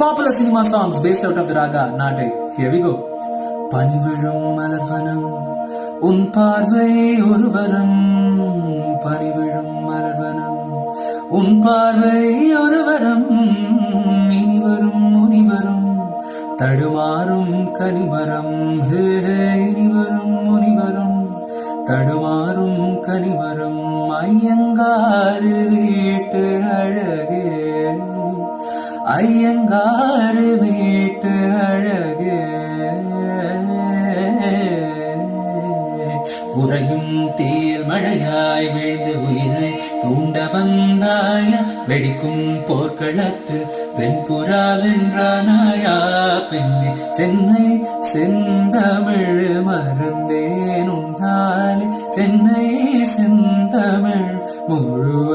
popular cinema songs based out of the raga Natai. Here we go. பனிவிழும் மலர்வனம் உன் பார்வை ஒருவரம், பனிவிழும் மலர்வனம் உன் பார்வை ஒருவரம், இனிவரும் முனிவரும் தடுமாறும் கனிமரம், இனிவரும் முனிவரும் தடுமாறும் கனிமரம், ஐயங்காறு வீட்டு அழகு, ஐயங்காறு வீட்டு அழகு, உறையும் தேல் மழையாய் விழுந்து உயிரை தூண்ட வந்தாய, வெடிக்கும் போர்க்களத்தில் வெண்புறா வென்றானாயா பெண்ணே, சென்னை செந்தமிழ் மறந்தேன் உன்னாலே, சென்னை செந்தமிழ் முழுவ